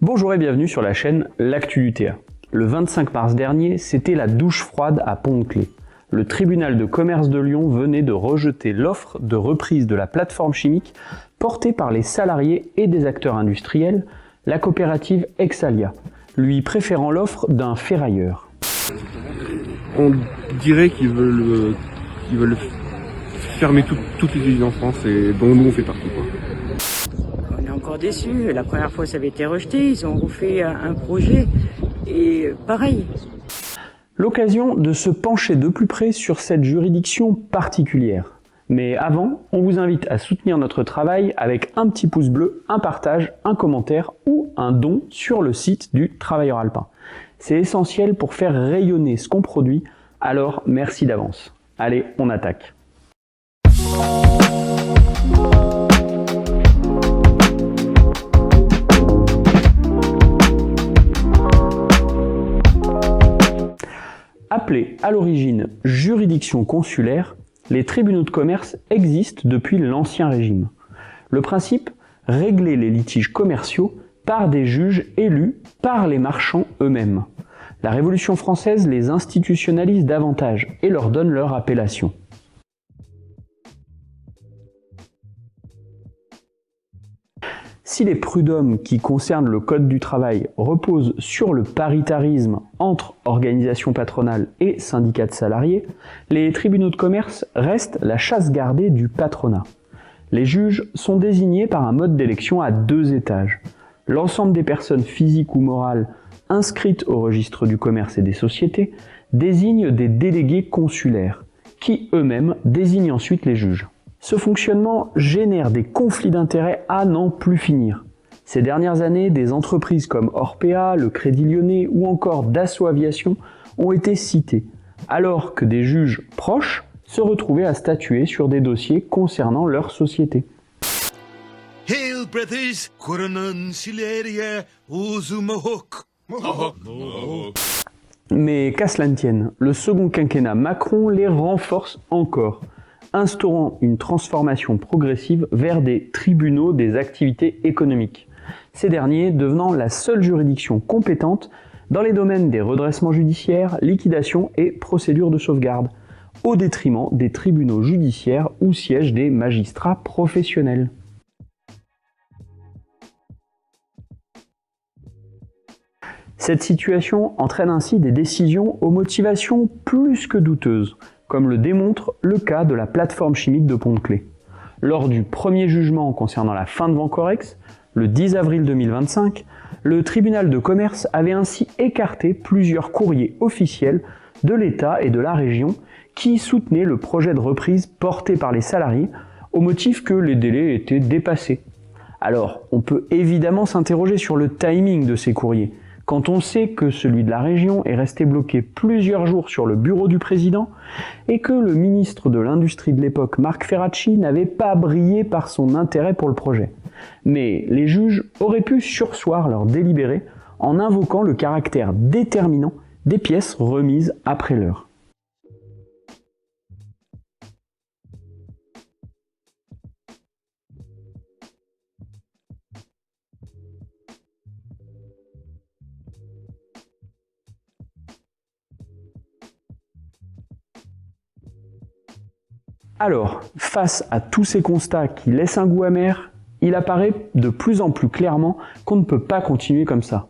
Bonjour et bienvenue sur la chaîne L'Actu du TA. Le 25 mars dernier, c'était la douche froide à Pont-de-Claix. Le tribunal de commerce de Lyon venait de rejeter l'offre de reprise de la plateforme chimique portée par les salariés et des acteurs industriels, la coopérative Exalia, lui préférant l'offre d'un ferrailleur. On dirait qu'ils veulent fermer toutes les usines en France et dont nous on fait partie, quoi. On est encore déçus. La première fois ça avait été rejeté, ils ont refait un projet et pareil. L'occasion de se pencher de plus près sur cette juridiction particulière. Mais avant, on vous invite à soutenir notre travail avec un petit pouce bleu, un partage, un commentaire ou un don sur le site du Travailleur Alpin. C'est essentiel pour faire rayonner ce qu'on produit, alors merci d'avance. Allez, on attaque. Appelés à l'origine juridiction consulaire, les tribunaux de commerce existent depuis l'Ancien Régime. Le principe, régler les litiges commerciaux par des juges élus par les marchands eux-mêmes. La Révolution française les institutionnalise davantage et leur donne leur appellation. Si les prud'hommes qui concernent le Code du travail reposent sur le paritarisme entre organisations patronales et syndicats de salariés, les tribunaux de commerce restent la chasse gardée du patronat. Les juges sont désignés par un mode d'élection à 2 étages. L'ensemble des personnes physiques ou morales inscrites au registre du commerce et des sociétés désignent des délégués consulaires, qui eux-mêmes désignent ensuite les juges. Ce fonctionnement génère des conflits d'intérêts à n'en plus finir. Ces dernières années, des entreprises comme Orpea, le Crédit Lyonnais ou encore Dassault Aviation ont été citées, alors que des juges proches se retrouvaient à statuer sur des dossiers concernant leur société. Hail, brothers! Mais qu'à cela ne tienne, le second quinquennat Macron les renforce encore, instaurant une transformation progressive vers des tribunaux des activités économiques. Ces derniers devenant la seule juridiction compétente dans les domaines des redressements judiciaires, liquidations et procédures de sauvegarde, au détriment des tribunaux judiciaires où siègent des magistrats professionnels. Cette situation entraîne ainsi des décisions aux motivations plus que douteuses, comme le démontre le cas de la plateforme chimique de Pont-de-Claix. Lors du premier jugement concernant la fin de Vencorex, le 10 avril 2025, le tribunal de commerce avait ainsi écarté plusieurs courriers officiels de l'État et de la région qui soutenaient le projet de reprise porté par les salariés au motif que les délais étaient dépassés. Alors, on peut évidemment s'interroger sur le timing de ces courriers, quand on sait que celui de la région est resté bloqué plusieurs jours sur le bureau du président et que le ministre de l'Industrie de l'époque, Marc Ferracci, n'avait pas brillé par son intérêt pour le projet. Mais les juges auraient pu surseoir leur délibéré en invoquant le caractère déterminant des pièces remises après l'heure. Alors, face à tous ces constats qui laissent un goût amer, il apparaît de plus en plus clairement qu'on ne peut pas continuer comme ça.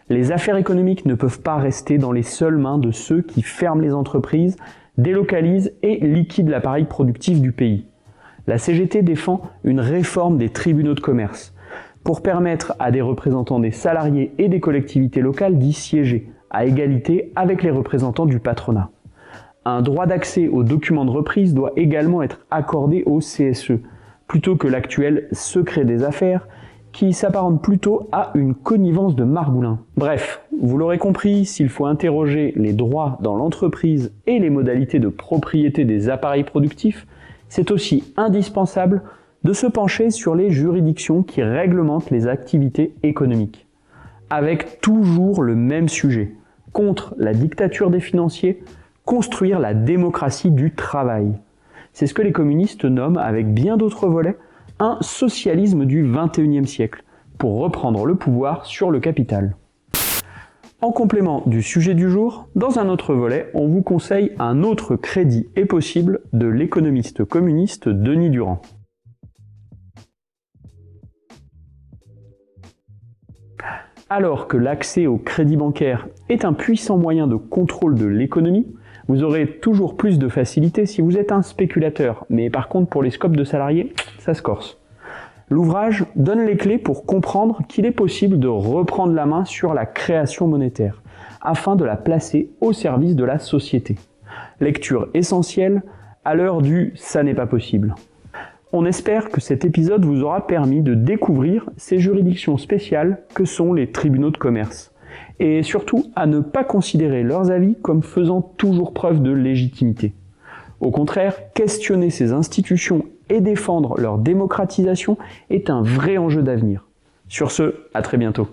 Les affaires économiques ne peuvent pas rester dans les seules mains de ceux qui ferment les entreprises, délocalisent et liquident l'appareil productif du pays. La CGT défend une réforme des tribunaux de commerce pour permettre à des représentants des salariés et des collectivités locales d'y siéger, à égalité avec les représentants du patronat. Un droit d'accès aux documents de reprise doit également être accordé au CSE, plutôt que l'actuel secret des affaires, qui s'apparente plutôt à une connivence de margoulin. Bref, vous l'aurez compris, s'il faut interroger les droits dans l'entreprise et les modalités de propriété des appareils productifs, c'est aussi indispensable de se pencher sur les juridictions qui réglementent les activités économiques. Avec toujours le même sujet, contre la dictature des financiers, construire la démocratie du travail. C'est ce que les communistes nomment, avec bien d'autres volets, un socialisme du XXIe siècle, pour reprendre le pouvoir sur le capital. En complément du sujet du jour, dans un autre volet, on vous conseille un autre crédit est possible de l'économiste communiste Denis Durand. Alors que l'accès au crédit bancaire est un puissant moyen de contrôle de l'économie, vous aurez toujours plus de facilité si vous êtes un spéculateur, mais par contre pour les scopes de salariés, ça se corse. L'ouvrage donne les clés pour comprendre qu'il est possible de reprendre la main sur la création monétaire, afin de la placer au service de la société. Lecture essentielle à l'heure du « ça n'est pas possible ». On espère que cet épisode vous aura permis de découvrir ces juridictions spéciales que sont les tribunaux de commerce, et surtout à ne pas considérer leurs avis comme faisant toujours preuve de légitimité. Au contraire, questionner ces institutions et défendre leur démocratisation est un vrai enjeu d'avenir. Sur ce, à très bientôt.